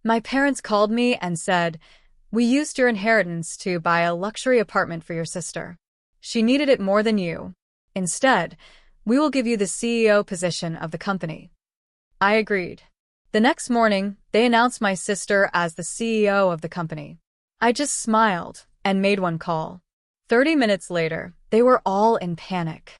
My parents called me and said, "We used your inheritance to buy a luxury apartment for your sister. She needed it more than you. Instead, we will give you the CEO position of the company." I agreed. The next morning, they announced my sister as the CEO of the company. I just smiled and made one call. 30 minutes later, they were all in panic.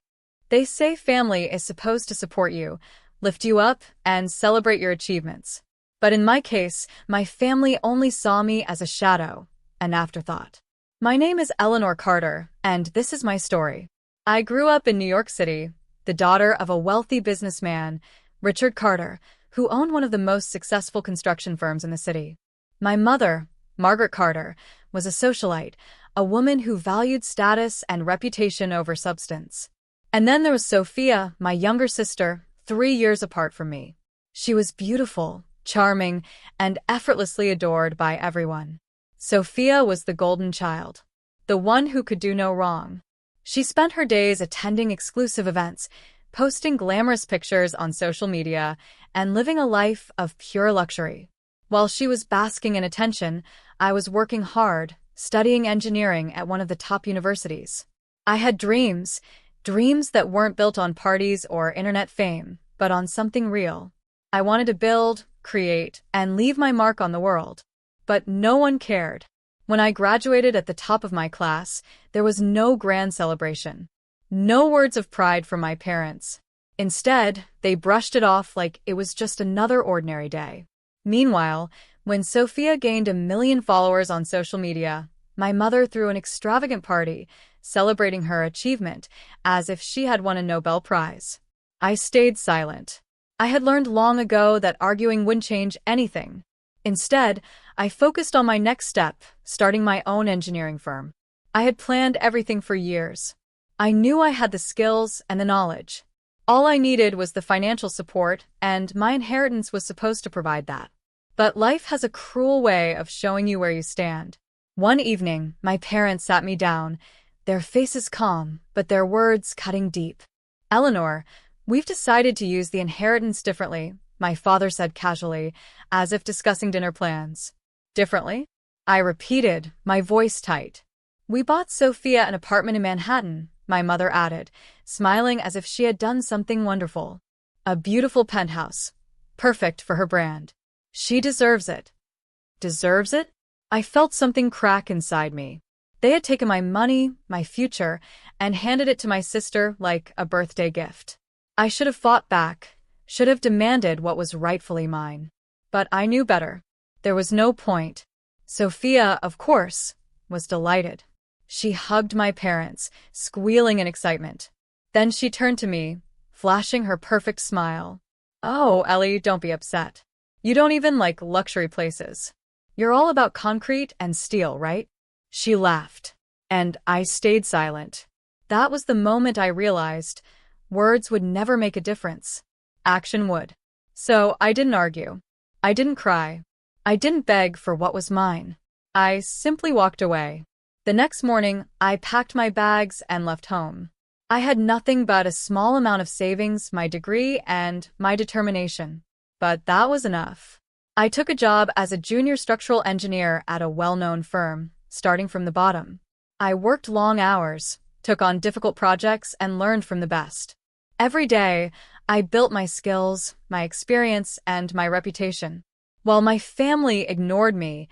They say family is supposed to support you, lift you up, and celebrate your achievements. But in my case, my family only saw me as a shadow, an afterthought. My name is Eleanor Carter, and this is my story. I grew up in New York City, the daughter of a wealthy businessman, Richard Carter, who owned one of the most successful construction firms in the city. My mother, Margaret Carter, was a socialite, a woman who valued status and reputation over substance. And then there was Sophia, my younger sister, 3 years apart from me. She was beautiful, charming, and effortlessly adored by everyone. Sophia was the golden child, the one who could do no wrong. She spent her days attending exclusive events, posting glamorous pictures on social media, and living a life of pure luxury. While she was basking in attention, I was working hard, studying engineering at one of the top universities. I had dreams that weren't built on parties or internet fame, but on something real. I wanted to build, create, and leave my mark on the world. But no one cared. When I graduated at the top of my class, there was no grand celebration. No words of pride from my parents. Instead, they brushed it off like it was just another ordinary day. Meanwhile, when Sophia gained 1 million followers on social media, my mother threw an extravagant party, celebrating her achievement as if she had won a Nobel Prize. I stayed silent. I had learned long ago that arguing wouldn't change anything. Instead, I focused on my next step, starting my own engineering firm. I had planned everything for years. I knew I had the skills and the knowledge. All I needed was the financial support, and my inheritance was supposed to provide that. But life has a cruel way of showing you where you stand. One evening, my parents sat me down, their faces calm, but their words cutting deep. "Eleanor, we've decided to use the inheritance differently," my father said casually, as if discussing dinner plans. "Differently?" I repeated, my voice tight. "We bought Sophia an apartment in Manhattan," my mother added, smiling as if she had done something wonderful. "A beautiful penthouse. Perfect for her brand. She deserves it." Deserves it? I felt something crack inside me. They had taken my money, my future, and handed it to my sister like a birthday gift. I should have fought back, should have demanded what was rightfully mine. But I knew better. There was no point. Sophia, of course, was delighted. She hugged my parents, squealing in excitement. Then she turned to me, flashing her perfect smile. "Oh, Ellie, don't be upset. You don't even like luxury places. You're all about concrete and steel, right?" She laughed, and I stayed silent. That was the moment I realized words would never make a difference. Action would. So I didn't argue. I didn't cry. I didn't beg for what was mine. I simply walked away. The next morning, I packed my bags and left home. I had nothing but a small amount of savings, my degree, and my determination. But that was enough. I took a job as a junior structural engineer at a well-known firm, starting from the bottom. I worked long hours, took on difficult projects, and learned from the best. Every day, I built my skills, my experience, and my reputation. While my family ignored me,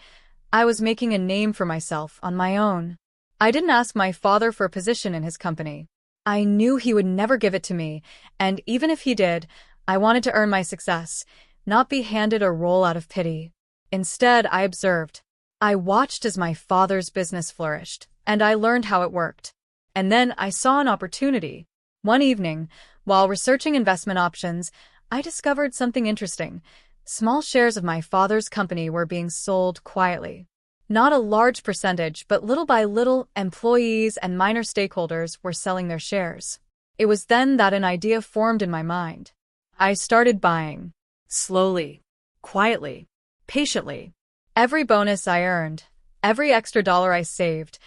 I was making a name for myself on my own. I didn't ask my father for a position in his company. I knew he would never give it to me, and even if he did, I wanted to earn my success, not be handed a role out of pity. Instead, I observed. I watched as my father's business flourished, and I learned how it worked. And then I saw an opportunity. One evening, while researching investment options, I discovered something interesting. Small shares of my father's company were being sold quietly. Not a large percentage, but little by little, employees and minor stakeholders were selling their shares. It was then that an idea formed in my mind. I started buying. Slowly, quietly, patiently. Every bonus I earned, every extra dollar I saved,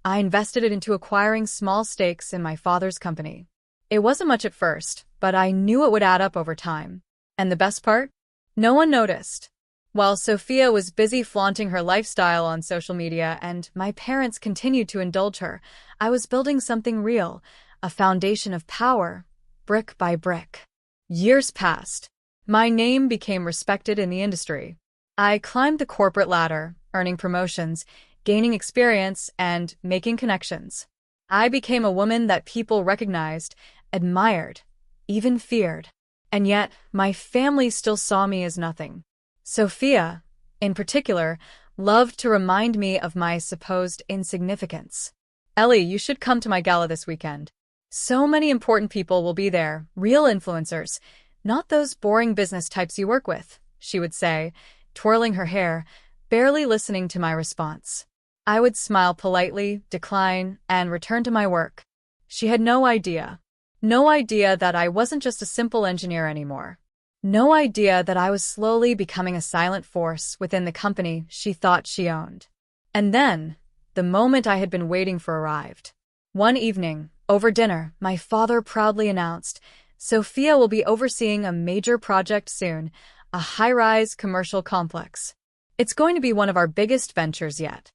I invested it into acquiring small stakes in my father's company. It wasn't much at first, but I knew it would add up over time. And the best part? No one noticed. While Sophia was busy flaunting her lifestyle on social media and my parents continued to indulge her, I was building something real, a foundation of power, brick by brick. Years passed. My name became respected in the industry. I climbed the corporate ladder, earning promotions, gaining experience, and making connections. I became a woman that people recognized, admired, even feared. And yet, my family still saw me as nothing. Sophia, in particular, loved to remind me of my supposed insignificance. "Ellie, you should come to my gala this weekend. So many important people will be there, real influencers, not those boring business types you work with," she would say, twirling her hair, barely listening to my response. I would smile politely, decline, and return to my work. She had no idea. No idea that I wasn't just a simple engineer anymore. No idea that I was slowly becoming a silent force within the company she thought she owned. And then, the moment I had been waiting for arrived. One evening, over dinner, my father proudly announced, "Sophia will be overseeing a major project soon, a high-rise commercial complex. It's going to be one of our biggest ventures yet."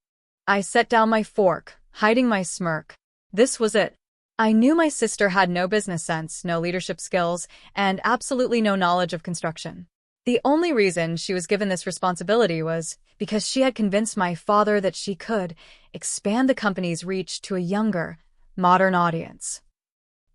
I set down my fork, hiding my smirk. This was it. I knew my sister had no business sense, no leadership skills, and absolutely no knowledge of construction. The only reason she was given this responsibility was because she had convinced my father that she could expand the company's reach to a younger, modern audience.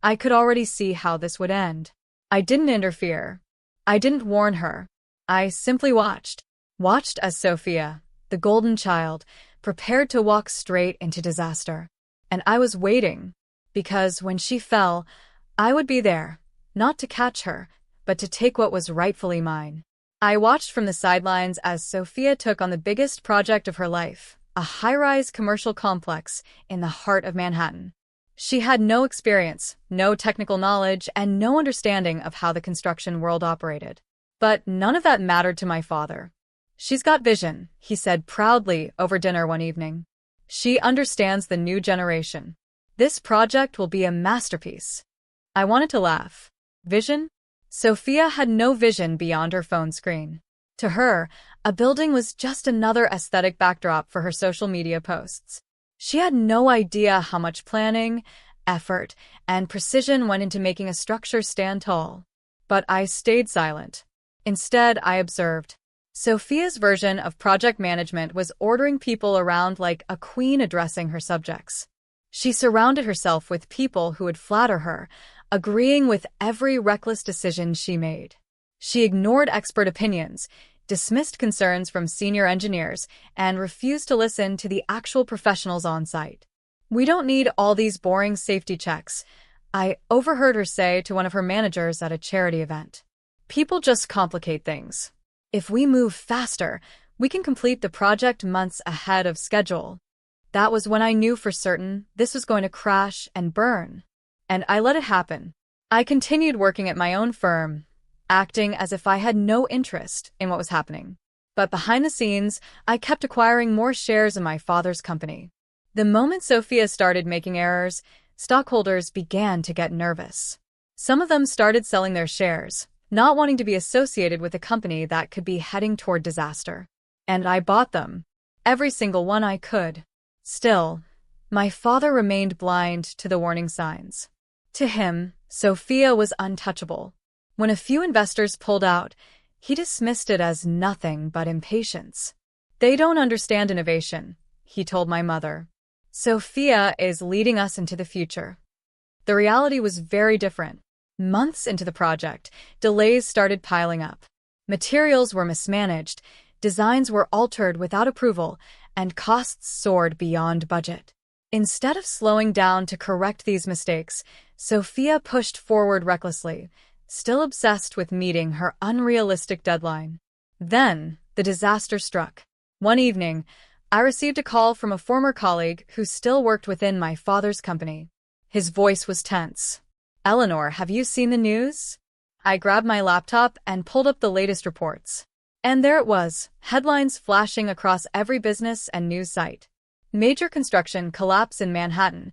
I could already see how this would end. I didn't interfere. I didn't warn her. I simply watched. Watched as Sophia, the golden child, prepared to walk straight into disaster. And I was waiting. Because when she fell, I would be there, not to catch her, but to take what was rightfully mine. I watched from the sidelines as Sophia took on the biggest project of her life, a high-rise commercial complex in the heart of Manhattan. She had no experience, no technical knowledge, and no understanding of how the construction world operated. But none of that mattered to my father. "She's got vision," he said proudly over dinner one evening. "She understands the new generation. This project will be a masterpiece." I wanted to laugh. Vision? Sophia had no vision beyond her phone screen. To her, a building was just another aesthetic backdrop for her social media posts. She had no idea how much planning, effort, and precision went into making a structure stand tall. But I stayed silent. Instead, I observed. Sophia's version of project management was ordering people around like a queen addressing her subjects. She surrounded herself with people who would flatter her, agreeing with every reckless decision she made. She ignored expert opinions, dismissed concerns from senior engineers, and refused to listen to the actual professionals on site. "We don't need all these boring safety checks," I overheard her say to one of her managers at a charity event. "People just complicate things. If we move faster, we can complete the project months ahead of schedule." That was when I knew for certain this was going to crash and burn. And I let it happen. I continued working at my own firm, acting as if I had no interest in what was happening. But behind the scenes, I kept acquiring more shares in my father's company. The moment Sophia started making errors, stockholders began to get nervous. Some of them started selling their shares, not wanting to be associated with a company that could be heading toward disaster. And I bought them. Every single one I could. Still, my father remained blind to the warning signs. To him, Sophia was untouchable. When a few investors pulled out, he dismissed it as nothing but impatience. "They don't understand innovation," he told my mother. "Sophia is leading us into the future." The reality was very different. Months into the project, delays started piling up. Materials were mismanaged, designs were altered without approval, and costs soared beyond budget. Instead of slowing down to correct these mistakes, Sophia pushed forward recklessly, still obsessed with meeting her unrealistic deadline. Then, the disaster struck. One evening, I received a call from a former colleague who still worked within my father's company. His voice was tense. "Eleanor, have you seen the news?" I grabbed my laptop and pulled up the latest reports. And there it was, headlines flashing across every business and news site. "Major construction collapse in Manhattan.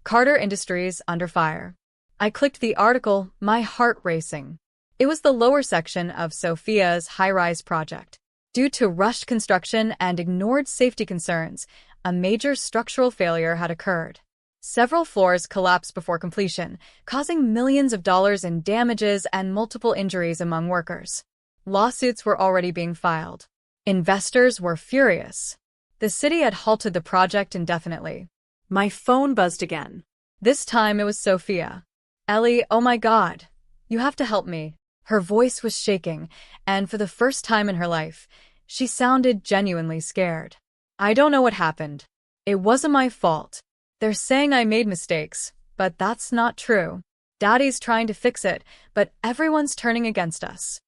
Carter Industries under fire." I clicked the article, my heart racing. It was the lower section of Sophia's high-rise project. Due to rushed construction and ignored safety concerns, a major structural failure had occurred. Several floors collapsed before completion, causing millions of dollars in damages and multiple injuries among workers. Lawsuits were already being filed. Investors were furious. The city had halted the project indefinitely. My phone buzzed again. This time it was Sophia. "Ellie, oh my God. You have to help me." Her voice was shaking, and for the first time in her life, she sounded genuinely scared. "I don't know what happened. It wasn't my fault. They're saying I made mistakes, but that's not true. Daddy's trying to fix it, but everyone's turning against us."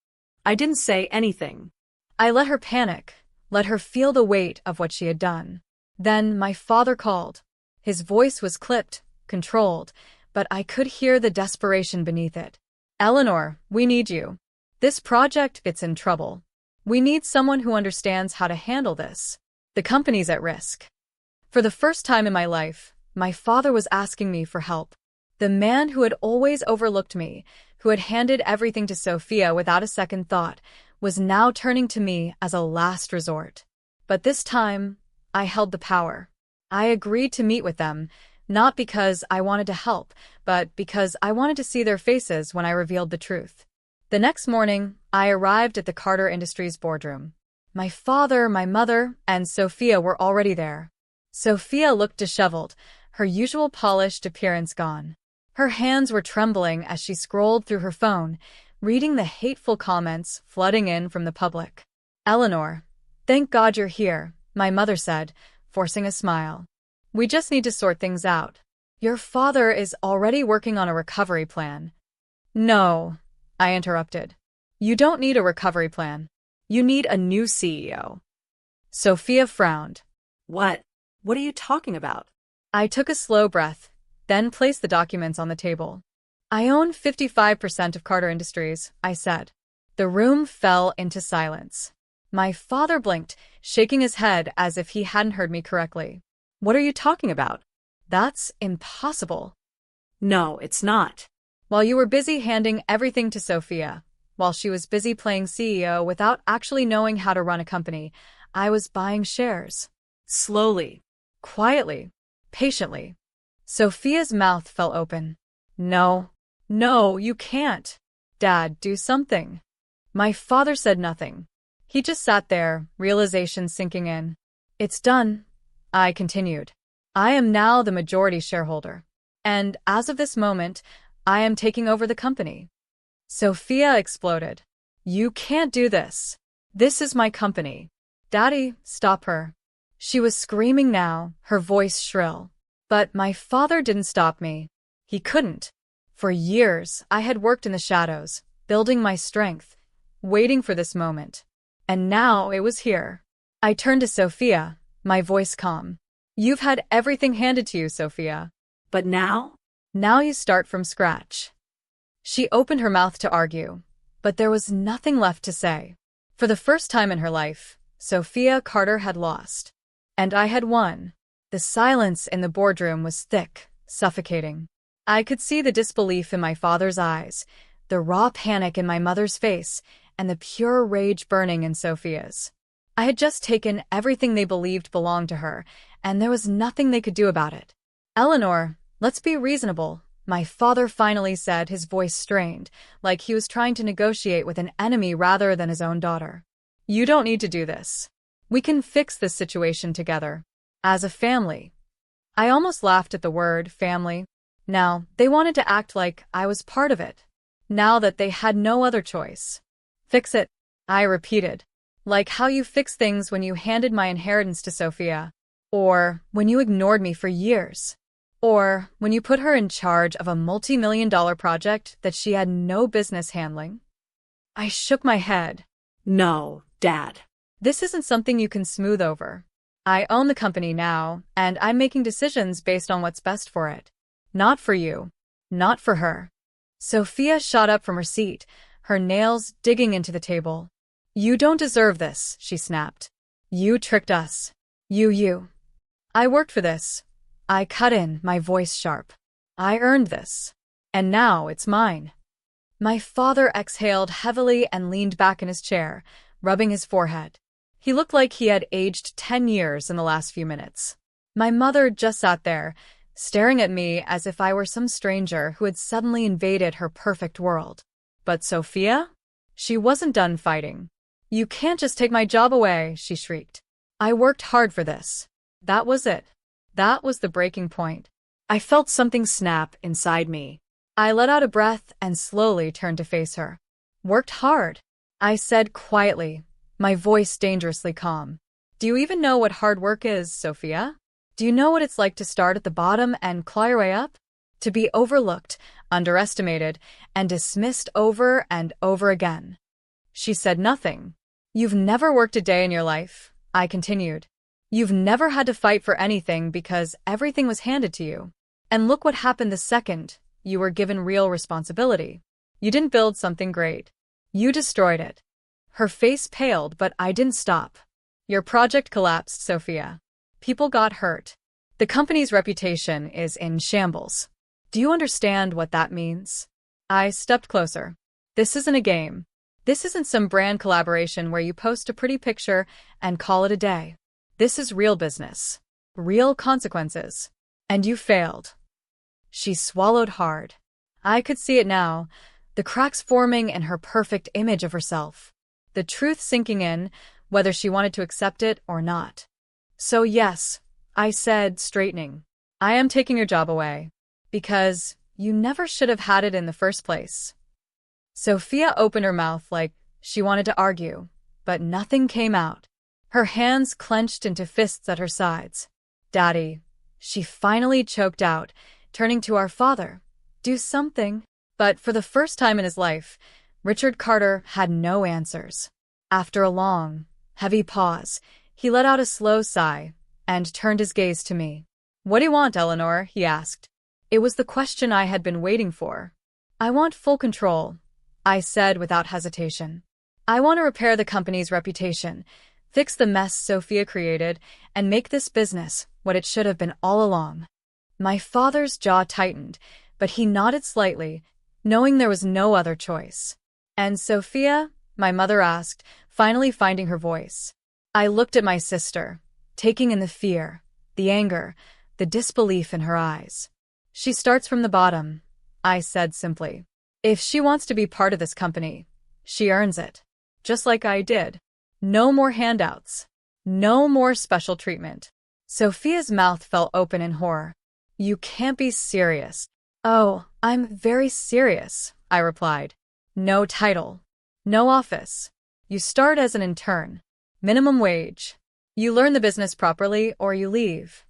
I didn't say anything. I let her panic, let her feel the weight of what she had done. Then my father called. His voice was clipped, controlled, but I could hear the desperation beneath it. "Eleanor, we need you. This project is in trouble. We need someone who understands how to handle this. The company's at risk." For the first time in my life, my father was asking me for help. The man who had always overlooked me, who had handed everything to Sophia without a second thought, was now turning to me as a last resort. But this time, I held the power. I agreed to meet with them, not because I wanted to help, but because I wanted to see their faces when I revealed the truth. The next morning, I arrived at the Carter Industries boardroom. My father, my mother, and Sophia were already there. Sophia looked disheveled, her usual polished appearance gone. Her hands were trembling as she scrolled through her phone, reading the hateful comments flooding in from the public. "Eleanor, thank God you're here," my mother said, forcing a smile. "We just need to sort things out. Your father is already working on a recovery plan." "No," I interrupted. "You don't need a recovery plan. You need a new CEO." Sophia frowned. What? What are you talking about? I took a slow breath, then placed the documents on the table. "I own 55% of Carter Industries," I said. The room fell into silence. My father blinked, shaking his head as if he hadn't heard me correctly. What are you talking about? "That's impossible." No, it's not. "While you were busy handing everything to Sophia, while she was busy playing CEO without actually knowing how to run a company, I was buying shares." Slowly. Quietly. Patiently. Sophia's mouth fell open. No, you can't. Dad, do something." My father said nothing. He just sat there, realization sinking in. "It's done," I continued. "I am now the majority shareholder. And as of this moment, I am taking over the company." Sophia exploded. "You can't do this. This is my company. Daddy, stop her." She was screaming now, her voice shrill. But my father didn't stop me. He couldn't. For years, I had worked in the shadows, building my strength, waiting for this moment. And now it was here. I turned to Sophia, my voice calm. "You've had everything handed to you, Sophia. But now? Now you start from scratch." She opened her mouth to argue, but there was nothing left to say. For the first time in her life, Sophia Carter had lost. And I had won. The silence in the boardroom was thick, suffocating. I could see the disbelief in my father's eyes, the raw panic in my mother's face, and the pure rage burning in Sophia's. I had just taken everything they believed belonged to her, and there was nothing they could do about it. "Eleanor, let's be reasonable," my father finally said, his voice strained, like he was trying to negotiate with an enemy rather than his own daughter. "You don't need to do this. We can fix this situation together. As a family." I almost laughed at the word family. Now, they wanted to act like I was part of it. Now that they had no other choice. "Fix it," I repeated. "Like how you fixed things when you handed my inheritance to Sophia. Or when you ignored me for years. Or when you put her in charge of a multi-million-dollar project that she had no business handling." I shook my head. No, Dad. This isn't something you can smooth over. I own the company now, and I'm making decisions based on what's best for it. Not for you. Not for her. Sophia shot up from her seat, her nails digging into the table. "You don't deserve this," she snapped. "You tricked us. You. I worked for this." I cut in, my voice sharp. "I earned this. And now it's mine." My father exhaled heavily and leaned back in his chair, rubbing his forehead. He looked like he had aged 10 years in the last few minutes. My mother just sat there, staring at me as if I were some stranger who had suddenly invaded her perfect world. But Sophia? She wasn't done fighting. "You can't just take my job away," she shrieked. "I worked hard for this." That was it. That was the breaking point. I felt something snap inside me. I let out a breath and slowly turned to face her. "Worked hard," I said quietly, my voice dangerously calm. "Do you even know what hard work is, Sophia? Do you know what it's like to start at the bottom and claw your way up? To be overlooked, underestimated, and dismissed over and over again?" She said nothing. "You've never worked a day in your life," I continued. "You've never had to fight for anything because everything was handed to you. And look what happened the second you were given real responsibility. You didn't build something great. You destroyed it." Her face paled, but I didn't stop. "Your project collapsed, Sophia. People got hurt. The company's reputation is in shambles. Do you understand what that means?" I stepped closer. "This isn't a game. This isn't some brand collaboration where you post a pretty picture and call it a day. This is real business. Real consequences. And you failed." She swallowed hard. I could see it now, the cracks forming in her perfect image of herself. The truth sinking in, whether she wanted to accept it or not. "So yes," I said, straightening, "I am taking your job away. Because you never should have had it in the first place." Sophia opened her mouth like she wanted to argue, but nothing came out. Her hands clenched into fists at her sides. "Daddy," she finally choked out, turning to our father. "Do something." But for the first time in his life, Richard Carter had no answers. After a long, heavy pause, he let out a slow sigh and turned his gaze to me. "What do you want, Eleanor?" he asked. It was the question I had been waiting for. "I want full control," I said without hesitation. "I want to repair the company's reputation, fix the mess Sophia created, and make this business what it should have been all along." My father's jaw tightened, but he nodded slightly, knowing there was no other choice. "And Sophia?" my mother asked, finally finding her voice. I looked at my sister, taking in the fear, the anger, the disbelief in her eyes. "She starts from the bottom," I said simply. "If she wants to be part of this company, she earns it. Just like I did. No more handouts. No more special treatment." Sophia's mouth fell open in horror. "You can't be serious." "Oh, I'm very serious," I replied. "No title. No office. You start as an intern. Minimum wage. You learn the business properly or you leave."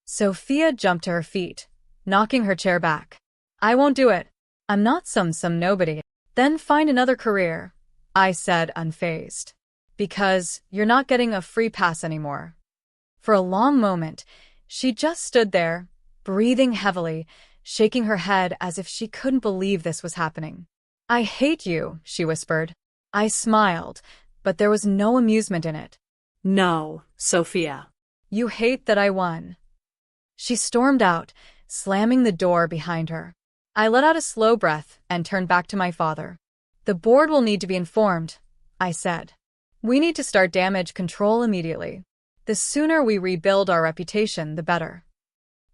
Sophia jumped to her feet, knocking her chair back. "I won't do it. I'm not some nobody." "Then find another career," I said, unfazed. "Because you're not getting a free pass anymore." For a long moment, she just stood there, breathing heavily, shaking her head as if she couldn't believe this was happening. "I hate you," she whispered. I smiled, but there was no amusement in it. "No, Sophia." "You hate that I won." She stormed out, slamming the door behind her. I let out a slow breath and turned back to my father. "The board will need to be informed," I said. "We need to start damage control immediately. The sooner we rebuild our reputation, the better."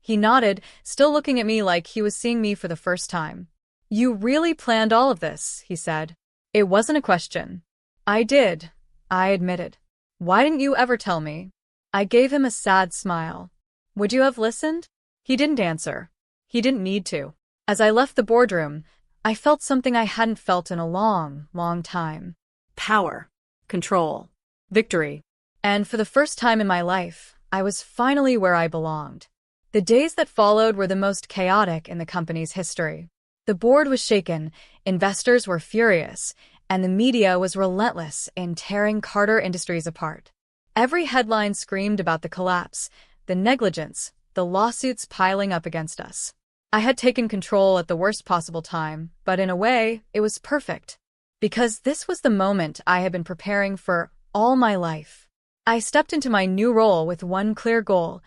He nodded, still looking at me like he was seeing me for the first time. "You really planned all of this," he said. "It wasn't a question." "I did," I admitted. "Why didn't you ever tell me?" I gave him a sad smile. "Would you have listened?" He didn't answer. He didn't need to. As I left the boardroom, I felt something I hadn't felt in a long, long time. Power. Control. Victory. And for the first time in my life, I was finally where I belonged. The days that followed were the most chaotic in the company's history. The board was shaken, investors were furious, and the media was relentless in tearing Carter Industries apart. Every headline screamed about the collapse, the negligence, the lawsuits piling up against us. I had taken control at the worst possible time, but in a way, it was perfect. Because this was the moment I had been preparing for all my life. I stepped into my new role with one clear goal: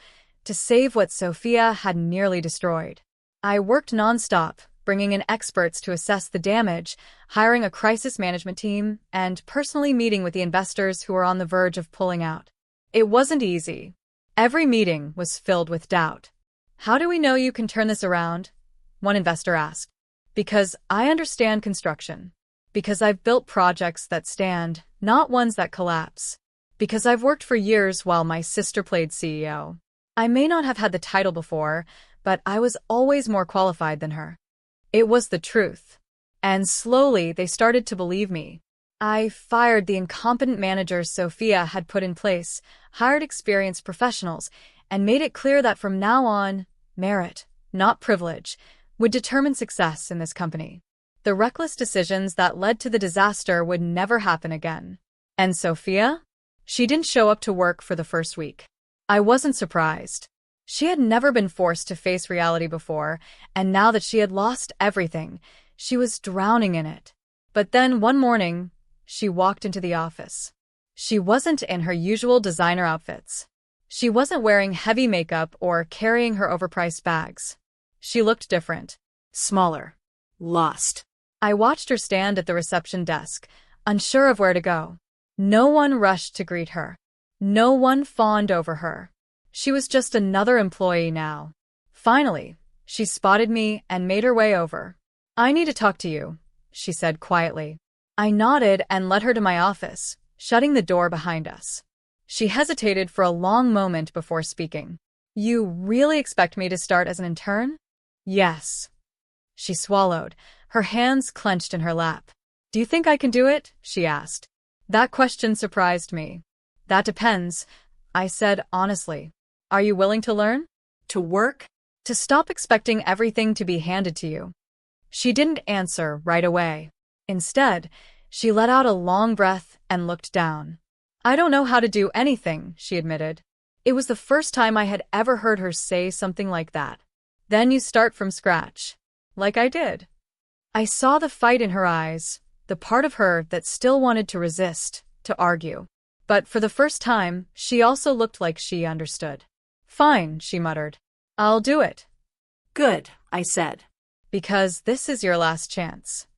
to save what Sophia had nearly destroyed. I worked nonstop, bringing in experts to assess the damage, hiring a crisis management team, and personally meeting with the investors who were on the verge of pulling out. It wasn't easy. Every meeting was filled with doubt. "How do we know you can turn this around?" one investor asked. "Because I understand construction. Because I've built projects that stand, not ones that collapse. Because I've worked for years while my sister played CEO. I may not have had the title before, but I was always more qualified than her." It was the truth. And slowly they started to believe me. I fired the incompetent managers Sophia had put in place, hired experienced professionals, and made it clear that from now on, merit, not privilege, would determine success in this company. The reckless decisions that led to the disaster would never happen again. And Sophia? She didn't show up to work for the first week. I wasn't surprised. She had never been forced to face reality before, and now that she had lost everything, she was drowning in it. But then one morning, she walked into the office. She wasn't in her usual designer outfits. She wasn't wearing heavy makeup or carrying her overpriced bags. She looked different. Smaller. Lost. I watched her stand at the reception desk, unsure of where to go. No one rushed to greet her. No one fawned over her. She was just another employee now. Finally, she spotted me and made her way over. "I need to talk to you," she said quietly. I nodded and led her to my office, shutting the door behind us. She hesitated for a long moment before speaking. "You really expect me to start as an intern?" "Yes." She swallowed, her hands clenched in her lap. "Do you think I can do it?" she asked. That question surprised me. "That depends," I said honestly. "Are you willing to learn?" To work? To stop expecting everything to be handed to you. She didn't answer right away. Instead, she let out a long breath and looked down. "I don't know how to do anything," she admitted. It was the first time I had ever heard her say something like that. "Then you start from scratch." Like I did. I saw the fight in her eyes, the part of her that still wanted to resist, to argue. But for the first time, she also looked like she understood. "Fine," she muttered. "I'll do it." "Good," I said. "Because this is your last chance."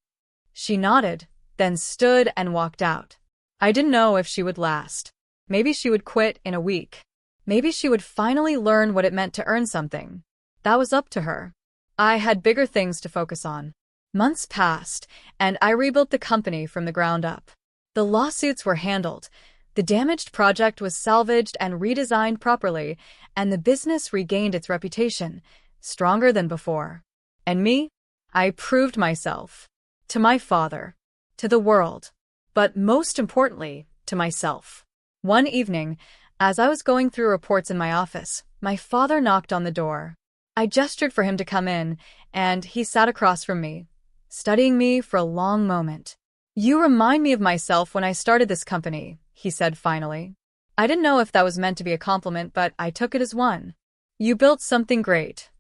She nodded, then stood and walked out. I didn't know if she would last. Maybe she would quit in a week. Maybe she would finally learn what it meant to earn something. That was up to her. I had bigger things to focus on. Months passed, and I rebuilt the company from the ground up. The lawsuits were handled. The damaged project was salvaged and redesigned properly, and the business regained its reputation, stronger than before. And me? I proved myself. To my father. To the world. But most importantly, to myself. One evening, as I was going through reports in my office, my father knocked on the door. I gestured for him to come in, and he sat across from me, studying me for a long moment. "You remind me of myself when I started this company," he said finally. I didn't know if that was meant to be a compliment, but I took it as one. "You built something great,"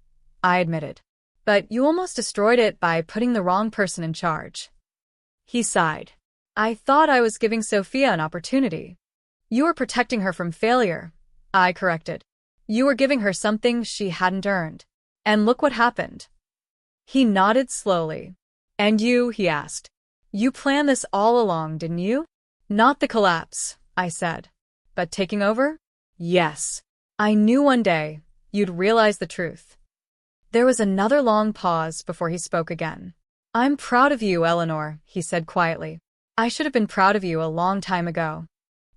I admitted. "But you almost destroyed it by putting the wrong person in charge." He sighed. "I thought I was giving Sophia an opportunity." "You were protecting her from failure," I corrected. "You were giving her something she hadn't earned. And look what happened." He nodded slowly. "And you," he asked. "You planned this all along, didn't you?" "Not the collapse," I said. "But taking over?" "Yes. I knew one day you'd realize the truth." There was another long pause before he spoke again. "I'm proud of you, Eleanor," he said quietly. "I should have been proud of you a long time ago."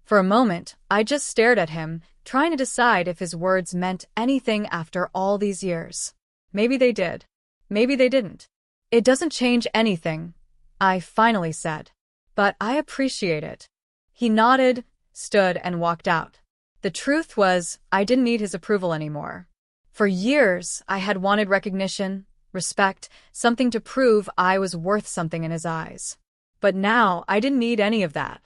For a moment, I just stared at him, trying to decide if his words meant anything after all these years. Maybe they did. Maybe they didn't. "It doesn't change anything," I finally said. "But I appreciate it." He nodded, stood, and walked out. The truth was, I didn't need his approval anymore. For years, I had wanted recognition, respect, something to prove I was worth something in his eyes. But now, I didn't need any of that.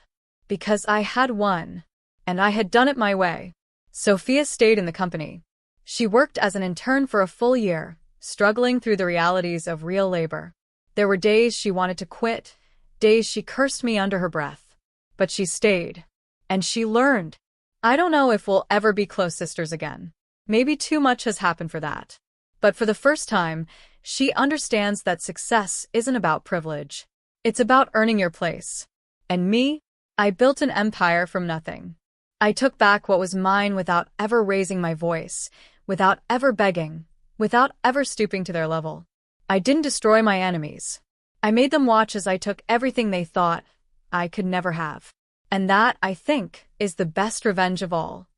Because I had won. And I had done it my way. Sophia stayed in the company. She worked as an intern for a full year, struggling through the realities of real labor. There were days she wanted to quit, days she cursed me under her breath. But she stayed. And she learned. I don't know if we'll ever be close sisters again. Maybe too much has happened for that. But for the first time, She understands that success isn't about privilege. It's about earning your place. And me? I built an empire from nothing. I took back what was mine without ever raising my voice, without ever begging, without ever stooping to their level. I didn't destroy my enemies. I made them watch as I took everything they thought I could never have. And that, I think, is the best revenge of all.